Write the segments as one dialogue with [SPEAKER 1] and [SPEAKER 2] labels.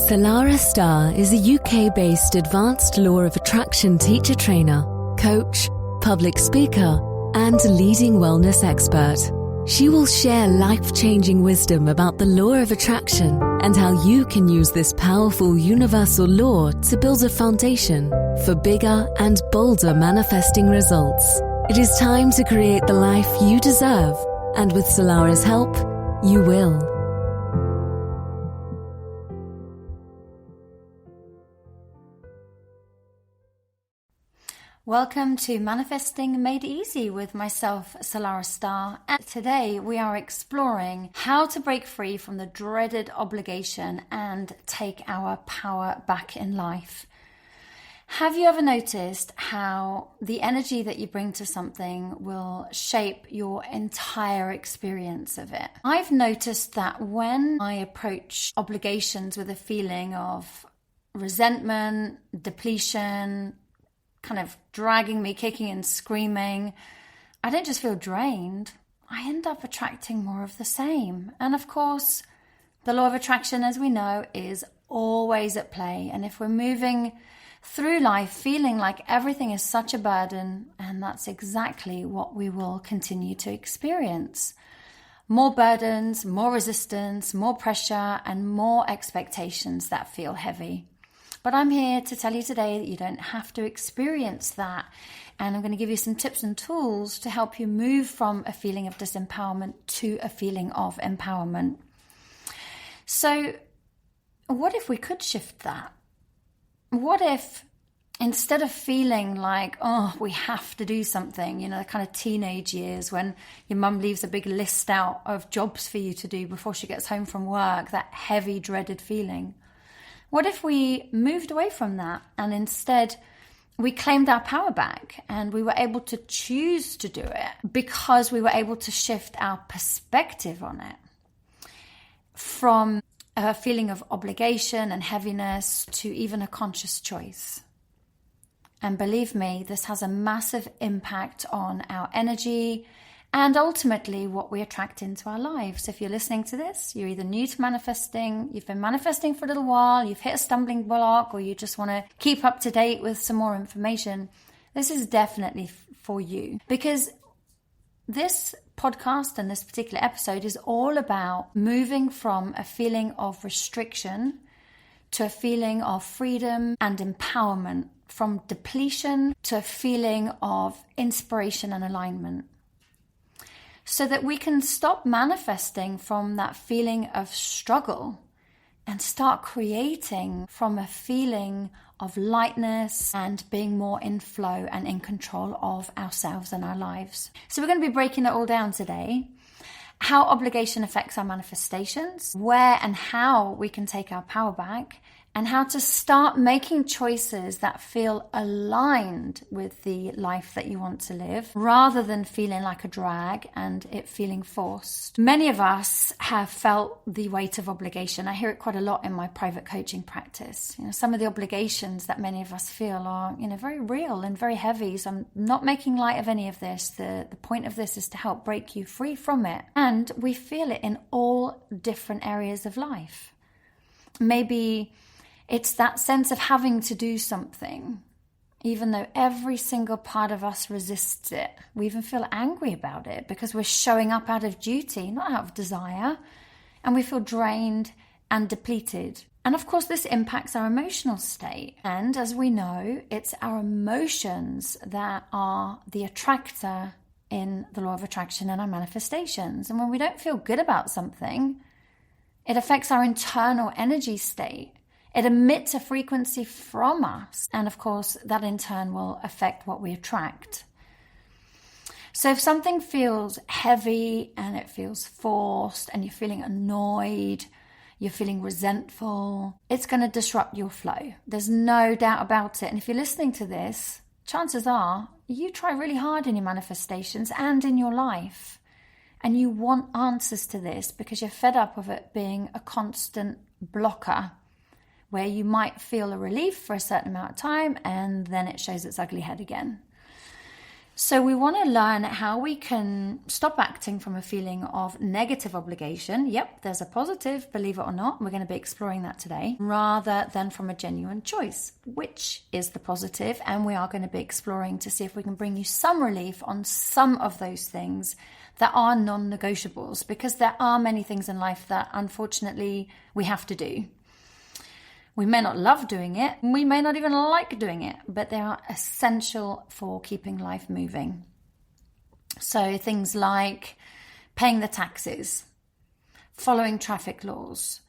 [SPEAKER 1] Salarah Starre is a UK-based advanced law of attraction teacher trainer, coach, public speaker, and leading wellness expert. She will share life-changing wisdom about the law of attraction and how you can use this powerful universal law to build a foundation for bigger and bolder manifesting results. It is time to create the life you deserve, and with Salarah's help, you will.
[SPEAKER 2] Welcome to Manifesting Made Easy with myself, Salarah Starre. And today we are exploring how to break free from the dreaded obligation and take our power back in life. Have you ever noticed how the energy that you bring to something will shape your entire experience of it? I've noticed that when I approach obligations with a feeling of resentment, depletion, kind of dragging me, kicking and screaming, I don't just feel drained, I end up attracting more of the same. And of course, the law of attraction, as we know, is always at play. And if we're moving through life feeling like everything is such a burden, and that's exactly what we will continue to experience. More burdens, more resistance, more pressure, and more expectations that feel heavy. But I'm here to tell you today that you don't have to experience that. And I'm going to give you some tips and tools to help you move from a feeling of disempowerment to a feeling of empowerment. So what if we could shift that? What if instead of feeling like, oh, we have to do something, you know, the kind of teenage years when your mum leaves a big list out of jobs for you to do before she gets home from work, that heavy, dreaded feeling. What if we moved away from that and instead we claimed our power back and we were able to choose to do it because we were able to shift our perspective on it from a feeling of obligation and heaviness to even a conscious choice. And believe me, this has a massive impact on our energy and ultimately what we attract into our lives. If you're listening to this, you're either new to manifesting, you've been manifesting for a little while, you've hit a stumbling block, or you just want to keep up to date with some more information, this is definitely for you. Because this podcast and this particular episode is all about moving from a feeling of restriction to a feeling of freedom and empowerment, from depletion to a feeling of inspiration and alignment, so that we can stop manifesting from that feeling of struggle and start creating from a feeling of lightness and being more in flow and in control of ourselves and our lives. So we're going to be breaking it all down today. How obligation affects our manifestations, where and how we can take our power back, and how to start making choices that feel aligned with the life that you want to live, rather than feeling like a drag and it feeling forced. Many of us have felt the weight of obligation. I hear it quite a lot in my private coaching practice. You know, some of the obligations that many of us feel are, you know, very real and very heavy. So I'm not making light of any of this. The point of this is to help break you free from it. And we feel it in all different areas of life. Maybe it's that sense of having to do something, even though every single part of us resists it. We even feel angry about it because we're showing up out of duty, not out of desire. And we feel drained and depleted. And of course, this impacts our emotional state. And as we know, it's our emotions that are the attractor in the law of attraction and our manifestations. And when we don't feel good about something, it affects our internal energy state. It emits a frequency from us. And of course, that in turn will affect what we attract. So if something feels heavy and it feels forced and you're feeling annoyed, you're feeling resentful, it's going to disrupt your flow. There's no doubt about it. And if you're listening to this, chances are you try really hard in your manifestations and in your life. And you want answers to this because you're fed up of it being a constant blocker, where you might feel a relief for a certain amount of time and then it shows its ugly head again. So we want to learn how we can stop acting from a feeling of negative obligation. Yep, there's a positive, believe it or not. We're going to be exploring that today, rather than from a genuine choice, which is the positive. And we are going to be exploring to see if we can bring you some relief on some of those things that are non-negotiables, because there are many things in life that unfortunately we have to do. We may not love doing it, we may not even like doing it, but they are essential for keeping life moving. So things like paying the taxes, following traffic laws,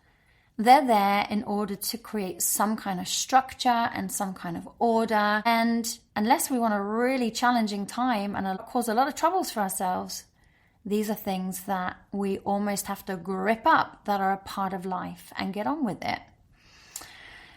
[SPEAKER 2] they're there in order to create some kind of structure and some kind of order. And unless we want a really challenging time and cause a lot of troubles for ourselves, these are things that we almost have to grip up, that are a part of life, and get on with it.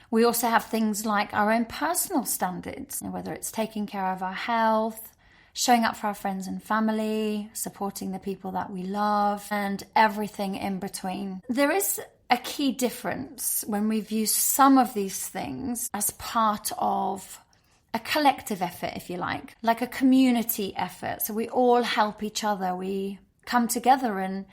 [SPEAKER 2] We also have things like our own personal standards, whether it's taking care of our health, showing up for our friends and family, supporting the people that we love, and everything in between. There is a key difference when we view some of these things as part of a collective effort, if you like a community effort. So we all help each other. We come together and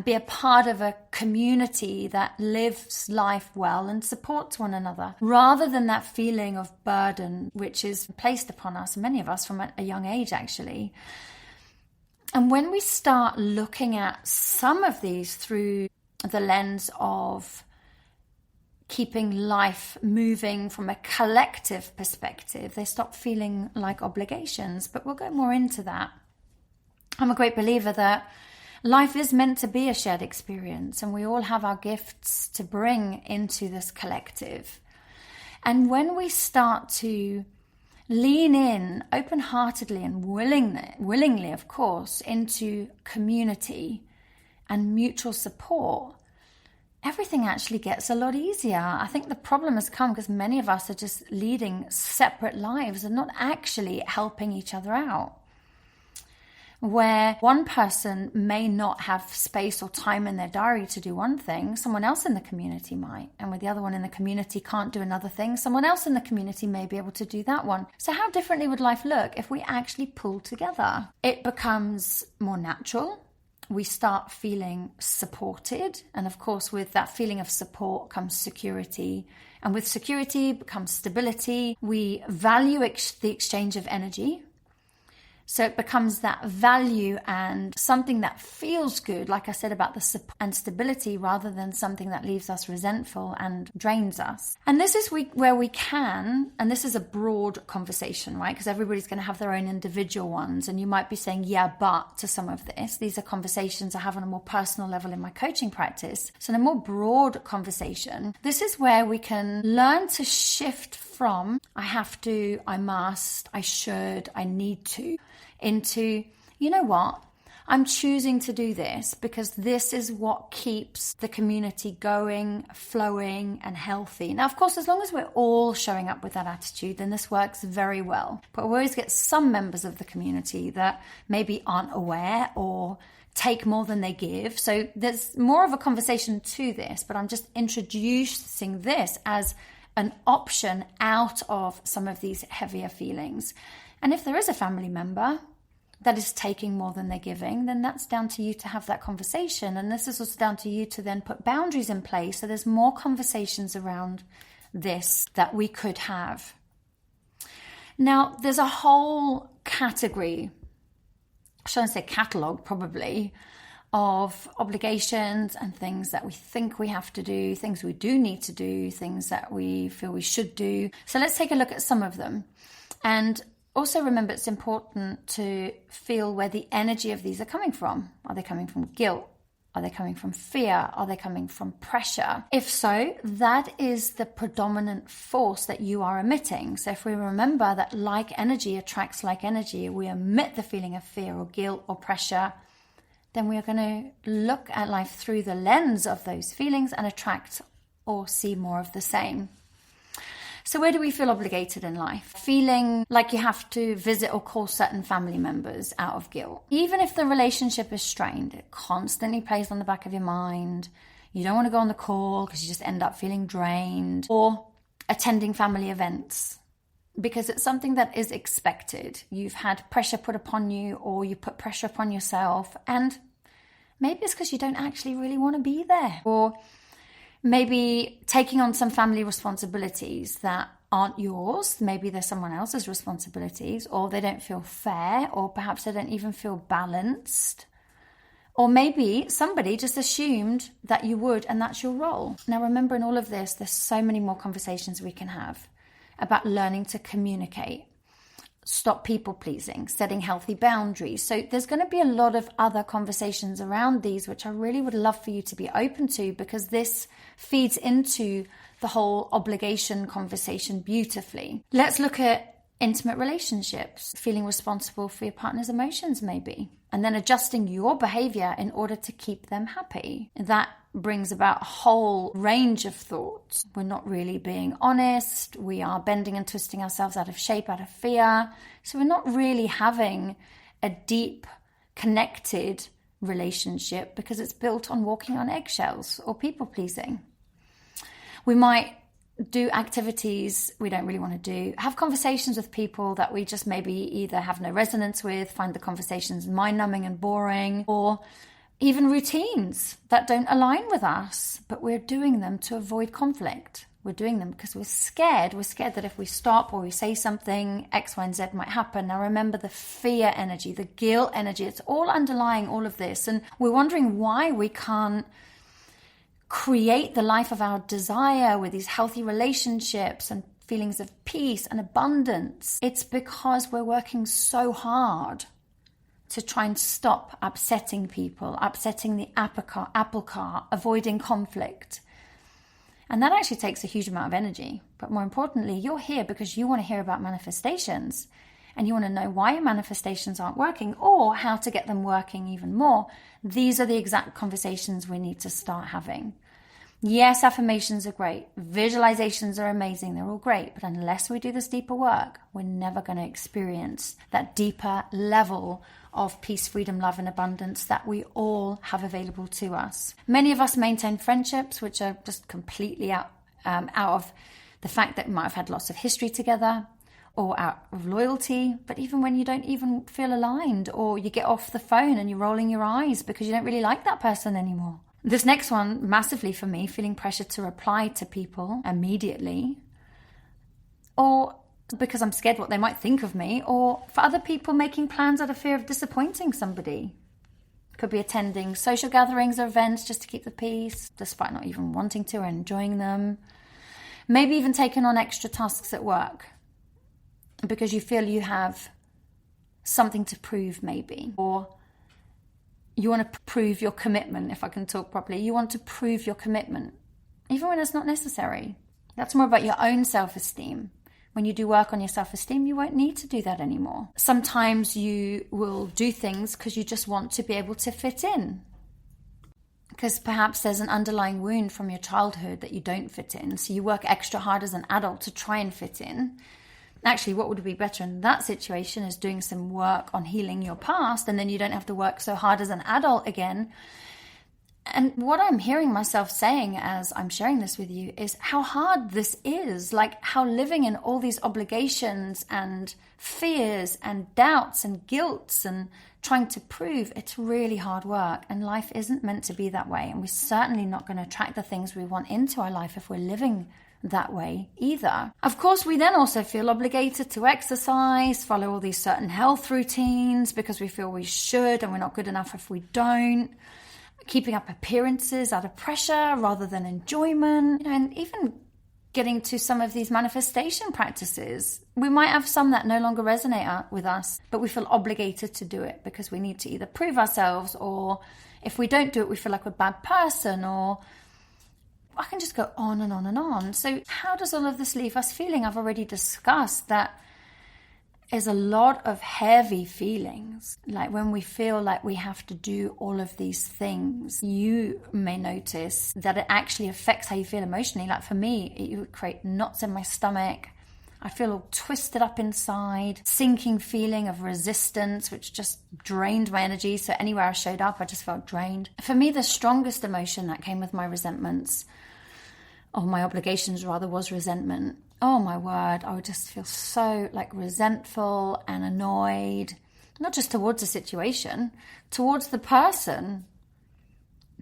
[SPEAKER 2] be a part of a community that lives life well and supports one another, rather than that feeling of burden which is placed upon us, many of us from a young age actually. And when we start looking at some of these through the lens of keeping life moving from a collective perspective, they stop feeling like obligations. But we'll go more into that. I'm a great believer that life is meant to be a shared experience, and we all have our gifts to bring into this collective. And when we start to lean in open-heartedly and willingly, of course, into community and mutual support, everything actually gets a lot easier. I think the problem has come because many of us are just leading separate lives and not actually helping each other out. Where one person may not have space or time in their diary to do one thing, someone else in the community might. And with the other one in the community can't do another thing, someone else in the community may be able to do that one. So how differently would life look if we actually pull together? It becomes more natural. We start feeling supported. And of course, with that feeling of support comes security. And with security comes stability. We value the exchange of energy. So it becomes that value and something that feels good, like I said about the support and stability, rather than something that leaves us resentful and drains us. And this is where we can, and this is a broad conversation, right? Because everybody's going to have their own individual ones. And you might be saying, yeah, but to some of this. These are conversations I have on a more personal level in my coaching practice. So in a more broad conversation, this is where we can learn to shift from I have to, I must, I should, I need to, into, you know what, I'm choosing to do this because this is what keeps the community going, flowing, and healthy. Now, of course, as long as we're all showing up with that attitude, then this works very well. But we always get some members of the community that maybe aren't aware or take more than they give. So there's more of a conversation to this, but I'm just introducing this as an option out of some of these heavier feelings. And if there is a family member that is taking more than they're giving, then that's down to you to have that conversation. And this is also down to you to then put boundaries in place. So there's more conversations around this that we could have. Now, there's a whole category, I shouldn't say catalog probably, of obligations and things that we think we have to do, things we do need to do, things that we feel we should do. So let's take a look at some of them. And also remember, it's important to feel where the energy of these are coming from. Are they coming from guilt? Are they coming from fear? Are they coming from pressure? If so, that is the predominant force that you are emitting. So if we remember that like energy attracts like energy, we emit the feeling of fear or guilt or pressure, then we are going to look at life through the lens of those feelings and attract or see more of the same. So where do we feel obligated in life? Feeling like you have to visit or call certain family members out of guilt. Even if the relationship is strained, it constantly plays on the back of your mind. You don't want to go on the call because you just end up feeling drained. Or attending family events. because it's something that is expected. You've had pressure put upon you, or you put pressure upon yourself, and maybe it's because you don't actually really want to be there. Or maybe taking on some family responsibilities that aren't yours. Maybe they're someone else's responsibilities, or they don't feel fair, or perhaps they don't even feel balanced. Or maybe somebody just assumed that you would, and that's your role. Now, remember, in all of this, there's so many more conversations we can have about learning to communicate, stop people pleasing, setting healthy boundaries. So there's going to be a lot of other conversations around these, which I really would love for you to be open to, because this feeds into the whole obligation conversation beautifully. Let's look at intimate relationships, feeling responsible for your partner's emotions maybe, and then adjusting your behavior in order to keep them happy. That brings about a whole range of thoughts. We're not really being honest. We are bending and twisting ourselves out of shape, out of fear. So we're not really having a deep, connected relationship, because it's built on walking on eggshells or people pleasing. We might do activities we don't really want to do, have conversations with people that we just maybe either have no resonance with, find the conversations mind-numbing and boring, or even routines that don't align with us, but we're doing them to avoid conflict. We're doing them because we're scared. We're scared that if we stop or we say something, X, Y, and Z might happen. Now remember, the fear energy, the guilt energy, it's all underlying all of this. And we're wondering why we can't create the life of our desire with these healthy relationships and feelings of peace and abundance. It's because we're working so hard to try and stop upsetting people, upsetting the apple cart, avoiding conflict. And that actually takes a huge amount of energy. But more importantly, you're here because you want to hear about manifestations, and you want to know why your manifestations aren't working or how to get them working even more. These are the exact conversations we need to start having. Yes, affirmations are great. Visualizations are amazing. They're all great. But unless we do this deeper work, we're never going to experience that deeper level of peace, freedom, love, and abundance that we all have available to us. Many of us maintain friendships which are just completely out of the fact that we might have had lots of history together, or out of loyalty. But even when you don't even feel aligned, or you get off the phone and you're rolling your eyes because you don't really like that person anymore. This next one, massively for me, feeling pressure to reply to people immediately, or because I'm scared what they might think of me, or for other people making plans out of fear of disappointing somebody. Could be attending social gatherings or events just to keep the peace, despite not even wanting to or enjoying them. Maybe even taking on extra tasks at work because you feel you have something to prove maybe, or you want to prove your commitment, if I can talk properly. You want to prove your commitment, even when it's not necessary. That's more about your own self-esteem. When you do work on your self-esteem, you won't need to do that anymore. Sometimes you will do things because you just want to be able to fit in. Because perhaps there's an underlying wound from your childhood that you don't fit in. So you work extra hard as an adult to try and fit in. Actually, what would be better in that situation is doing some work on healing your past, and then you don't have to work so hard as an adult again. And what I'm hearing myself saying as I'm sharing this with you is how hard this is, like how living in all these obligations and fears and doubts and guilts and trying to prove, it's really hard work, and life isn't meant to be that way. And we're certainly not going to attract the things we want into our life if we're living that way either. Of course, we then also feel obligated to exercise, follow all these certain health routines because we feel we should, and we're not good enough if we don't. Keeping up appearances out of pressure rather than enjoyment, and even getting to some of these manifestation practices. We might have some that no longer resonate with us, but we feel obligated to do it because we need to either prove ourselves, or if we don't do it, we feel like we're a bad person, or I can just go on and on and on. So how does all of this leave us feeling? I've already discussed that is a lot of heavy feelings. Like when we feel like we have to do all of these things, you may notice that it actually affects how you feel emotionally. Like for me, it would create knots in my stomach. I feel all twisted up inside, sinking feeling of resistance, which just drained my energy. So anywhere I showed up, I just felt drained. For me, the strongest emotion that came with my resentments, or my obligations rather, was resentment. oh my word, I would just feel so like resentful and annoyed, not just towards the situation, towards the person,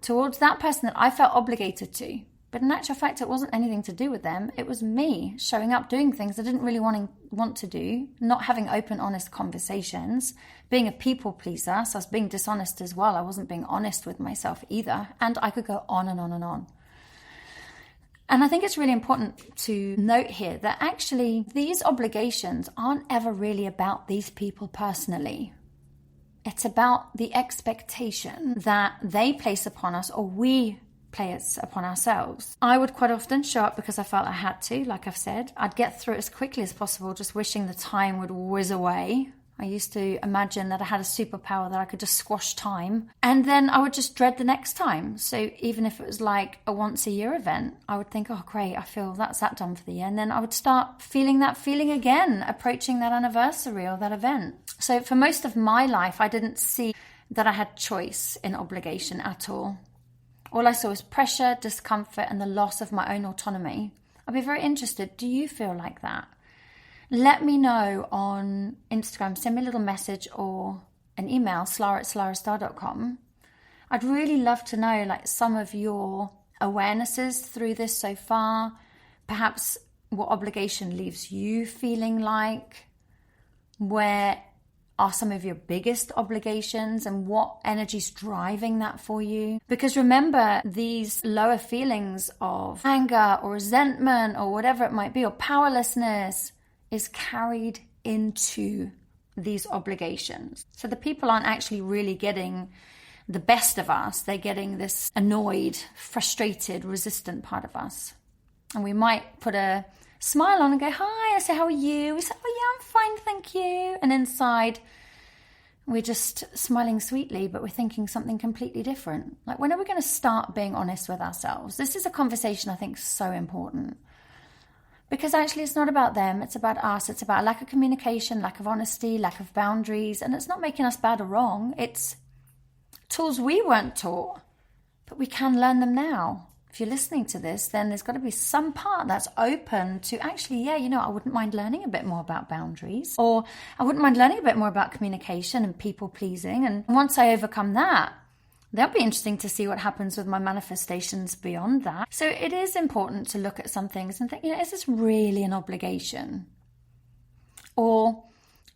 [SPEAKER 2] towards that person that I felt obligated to. But in actual fact, it wasn't anything to do with them. It was me showing up, doing things I didn't really want to do, not having open, honest conversations, being a people pleaser. So I was being dishonest as well. I wasn't being honest with myself either. And I could go on and on and on. And I think it's really important to note here that actually these obligations aren't ever really about these people personally. It's about the expectation that they place upon us, or we place upon ourselves. I would quite often show up because I felt I had to, like I've said. I'd get through it as quickly as possible, just wishing the time would whiz away. I used to imagine that I had a superpower that I could just squash time, and then I would just dread the next time. So even if it was like a once a year event, I would think, oh great, I feel that's that done for the year. And then I would start feeling that feeling again, approaching that anniversary or that event. So for most of my life, I didn't see that I had choice in obligation at all. All I saw was pressure, discomfort, and the loss of my own autonomy. I'd be very interested. Do you feel like that? Let me know on Instagram. Send me a little message or an email, salarah@salarahstarre.com. I'd really love to know like some of your awarenesses through this so far. Perhaps what obligation leaves you feeling like. Where are some of your biggest obligations and what energy's driving that for you? Because remember, these lower feelings of anger or resentment or whatever it might be, or powerlessness, is carried into these obligations. So the people aren't actually really getting the best of us. They're getting this annoyed, frustrated, resistant part of us. And we might put a smile on and go, hi, I say, how are you? We say, oh yeah, I'm fine, thank you. And inside, we're just smiling sweetly, but we're thinking something completely different. Like, when are we going to start being honest with ourselves? This is a conversation I think so important. Because actually it's not about them, it's about us. It's about lack of communication, lack of honesty, lack of boundaries. And it's not making us bad or wrong. It's tools we weren't taught, but we can learn them now. If you're listening to this, then there's got to be some part that's open to actually, yeah, you know, I wouldn't mind learning a bit more about boundaries, or I wouldn't mind learning a bit more about communication and people pleasing. And once I overcome that, that'll be interesting to see what happens with my manifestations beyond that. So it is important to look at some things and think, you know, is this really an obligation? Or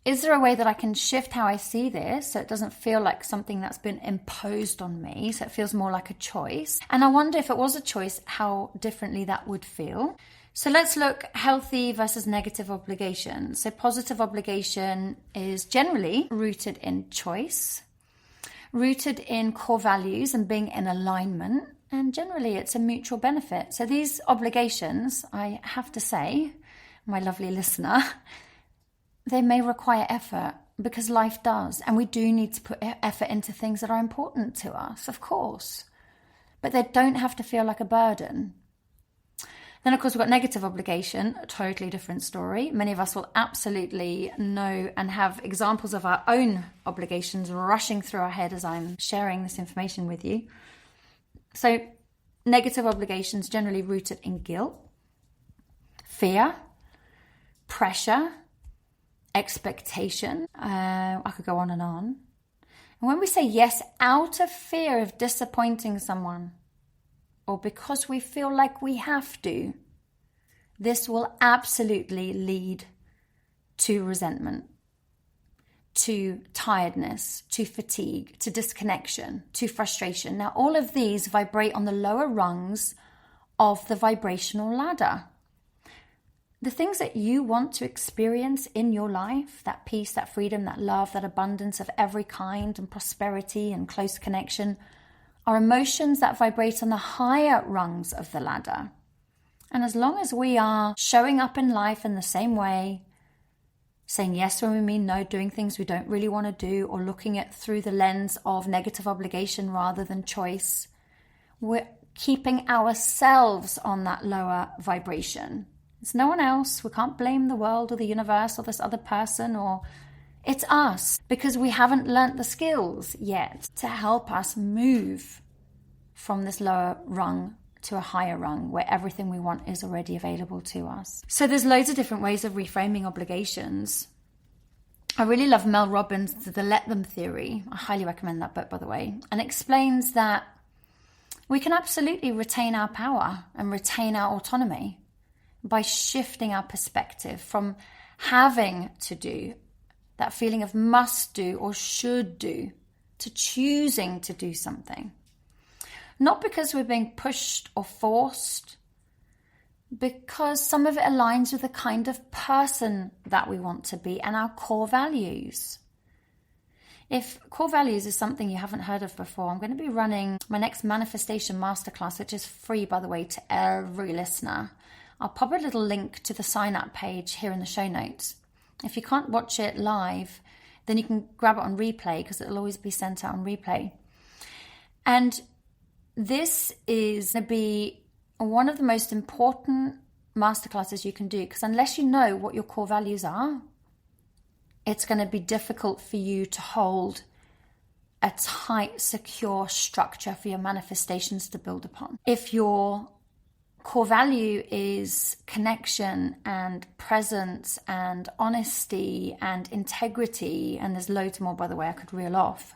[SPEAKER 2] is there a way that I can shift how I see this so it doesn't feel like something that's been imposed on me, so it feels more like a choice? And I wonder if it was a choice, how differently that would feel. So let's look healthy versus negative obligation. So positive obligation is generally rooted in choice, rooted in core values and being in alignment, and generally it's a mutual benefit. So these obligations, I have to say, my lovely listener, they may require effort because life does, and we do need to put effort into things that are important to us, of course, but they don't have to feel like a burden. Then, of course, we've got negative obligation, a totally different story. Many of us will absolutely know and have examples of our own obligations rushing through our head as I'm sharing this information with you. So, negative obligations generally rooted in guilt, fear, pressure, expectation. I could go on and on. And when we say yes out of fear of disappointing someone, or because we feel like we have to, this will absolutely lead to resentment, to tiredness, to fatigue, to disconnection, to frustration. Now, all of these vibrate on the lower rungs of the vibrational ladder. The things that you want to experience in your life, that peace, that freedom, that love, that abundance of every kind, and prosperity and close connection, are emotions that vibrate on the higher rungs of the ladder. And as long as we are showing up in life in the same way, saying yes when we mean no, doing things we don't really want to do, or looking at through the lens of negative obligation rather than choice, we're keeping ourselves on that lower vibration. It's no one else. We can't blame the world or the universe or this other person, or it's us, because we haven't learnt the skills yet to help us move from this lower rung to a higher rung where everything we want is already available to us. So there's loads of different ways of reframing obligations. I really love Mel Robbins' The Let Them Theory. I highly recommend that book, by the way, and explains that we can absolutely retain our power and retain our autonomy by shifting our perspective from having to do, that feeling of must do or should do, to choosing to do something. Not because we're being pushed or forced, because some of it aligns with the kind of person that we want to be and our core values. If core values is something you haven't heard of before, I'm going to be running my next manifestation masterclass, which is free, by the way, to every listener. I'll pop a little link to the sign up page here in the show notes. If you can't watch it live, then you can grab it on replay because it'll always be sent out on replay. And this is going to be one of the most important masterclasses you can do, because unless you know what your core values are, it's going to be difficult for you to hold a tight, secure structure for your manifestations to build upon. If your core value is connection and presence and honesty and integrity, and there's loads more, by the way, I could reel off,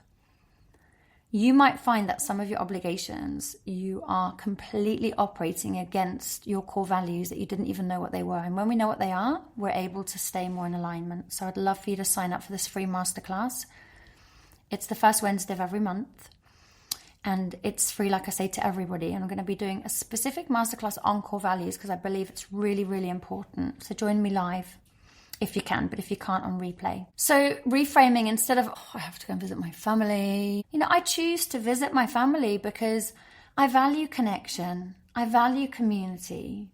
[SPEAKER 2] you might find that some of your obligations, you are completely operating against your core values that you didn't even know what they were. And when we know what they are, we're able to stay more in alignment. So I'd love for you to sign up for this free masterclass. It's the first Wednesday of every month. And it's free, like I say, to everybody. And I'm going to be doing a specific masterclass on core values because I believe it's really, really important. So join me live if you can, but if you can't, on replay. So reframing, instead of, I have to go and visit my family. I choose to visit my family because I value connection. I value community.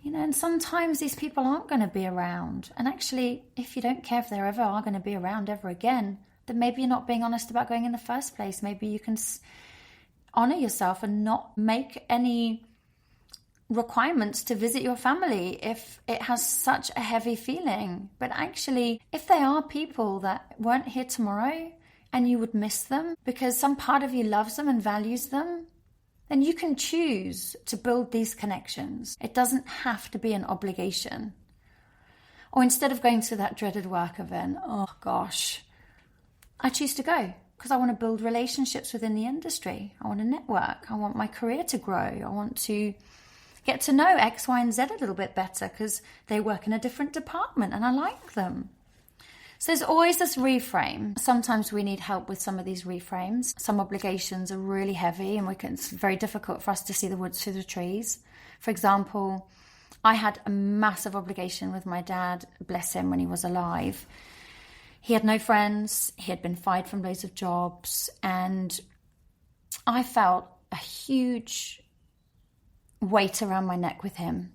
[SPEAKER 2] And sometimes these people aren't going to be around. And actually, if you don't care if they ever are going to be around ever again, then maybe you're not being honest about going in the first place. Maybe you can honor yourself and not make any requirements to visit your family if it has such a heavy feeling. But actually, if they are people that weren't here tomorrow and you would miss them because some part of you loves them and values them, then you can choose to build these connections. It doesn't have to be an obligation. Or instead of going to that dreaded work event, oh gosh, I choose to go because I want to build relationships within the industry. I want to network. I want my career to grow. I want to get to know X, Y, and Z a little bit better because they work in a different department and I like them. So there's always this reframe. Sometimes we need help with some of these reframes. Some obligations are really heavy and it's very difficult for us to see the woods through the trees. For example, I had a massive obligation with my dad, bless him, when he was alive. He had no friends. He had been fired from loads of jobs. And I felt a huge weight around my neck with him.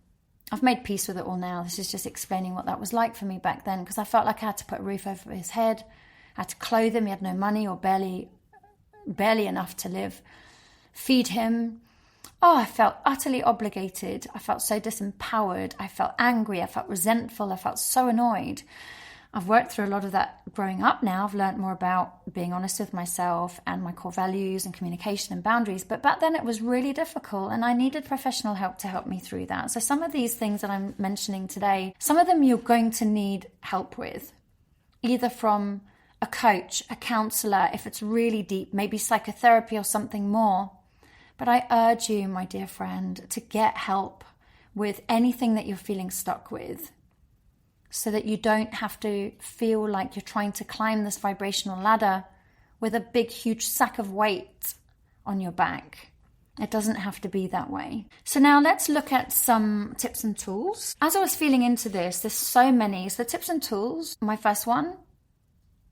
[SPEAKER 2] I've made peace with it all now. This is just explaining what that was like for me back then, because I felt like I had to put a roof over his head. I had to clothe him. He had no money or barely enough to live. Feed him. Oh, I felt utterly obligated. I felt so disempowered. I felt angry. I felt resentful. I felt so annoyed. I've worked through a lot of that growing up now. I've learned more about being honest with myself and my core values and communication and boundaries. But back then it was really difficult and I needed professional help to help me through that. So some of these things that I'm mentioning today, some of them you're going to need help with, either from a coach, a counselor, if it's really deep, maybe psychotherapy or something more. But I urge you, my dear friend, to get help with anything that you're feeling stuck with, so that you don't have to feel like you're trying to climb this vibrational ladder with a big, huge sack of weight on your back. It doesn't have to be that way. So now let's look at some tips and tools. As I was feeling into this, there's so many. So the tips and tools, my first one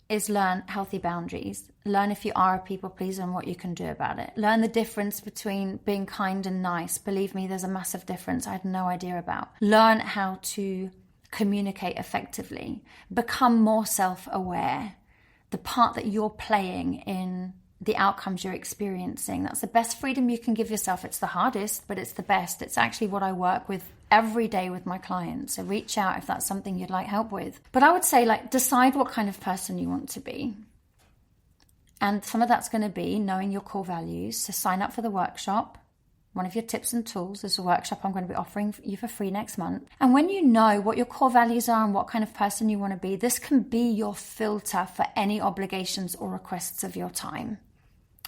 [SPEAKER 2] is learn healthy boundaries. Learn if you are a people pleaser and what you can do about it. Learn the difference between being kind and nice. Believe me, there's a massive difference I had no idea about. Learn how to communicate effectively. Become more self-aware. The part that you're playing in the outcomes you're experiencing. That's the best freedom you can give yourself. It's the hardest, but it's the best. It's actually what I work with every day with my clients. So reach out if that's something you'd like help with. But I would say, decide what kind of person you want to be. And some of that's going to be knowing your core values. So sign up for the workshop. one of your tips and tools. This is a workshop I'm going to be offering you for free next month. And when you know what your core values are and what kind of person you want to be, this can be your filter for any obligations or requests of your time.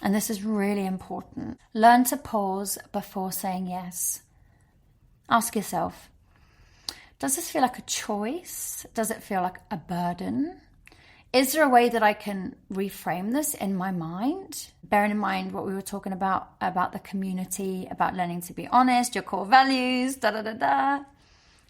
[SPEAKER 2] And this is really important. Learn to pause before saying yes. Ask yourself, does this feel like a choice? Does it feel like a burden? Is there a way that I can reframe this in my mind? Bearing in mind what we were talking about the community, about learning to be honest, your core values,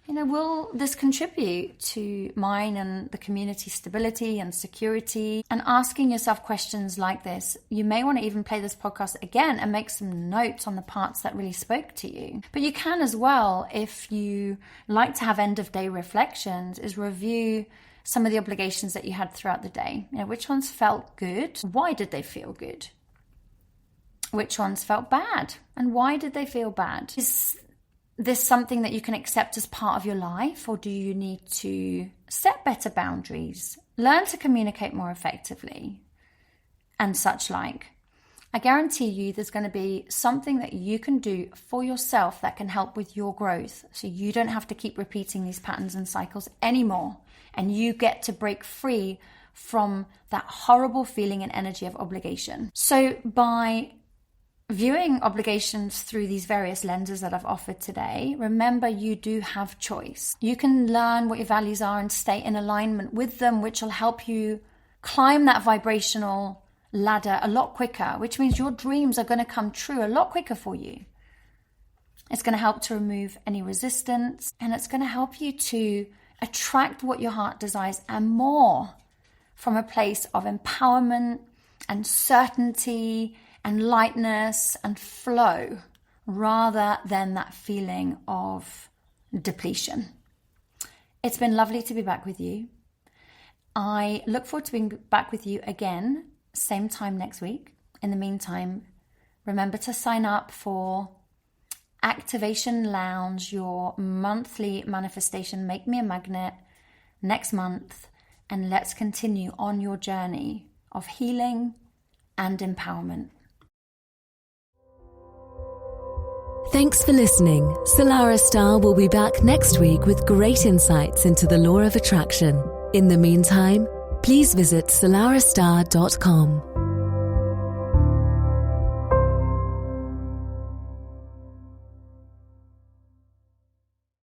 [SPEAKER 2] will this contribute to mine and the community stability and security? And asking yourself questions like this, you may want to even play this podcast again and make some notes on the parts that really spoke to you. But you can as well, if you like to have end of day reflections, is review some of the obligations that you had throughout the day. Which ones felt good? Why did they feel good? Which ones felt bad? And why did they feel bad? Is this something that you can accept as part of your life, or do you need to set better boundaries, learn to communicate more effectively, and such like? I guarantee you there's going to be something that you can do for yourself that can help with your growth, so you don't have to keep repeating these patterns and cycles anymore, and you get to break free from that horrible feeling and energy of obligation. So by viewing obligations through these various lenses that I've offered today, remember you do have choice. You can learn what your values are and stay in alignment with them, which will help you climb that vibrational ladder a lot quicker, which means your dreams are going to come true a lot quicker for you. It's going to help to remove any resistance, and it's going to help you to attract what your heart desires and more from a place of empowerment and certainty and lightness and flow, rather than that feeling of depletion. It's been lovely to be back with you. I look forward to being back with you again, same time next week. In the meantime, remember to sign up for Activation Lounge, your monthly manifestation Make Me a Magnet, next month, and let's continue on your journey of healing and empowerment.
[SPEAKER 1] Thanks for listening. Salarah Starre will be back next week with great insights into the law of attraction. In the meantime, please visit salarahstarre.com.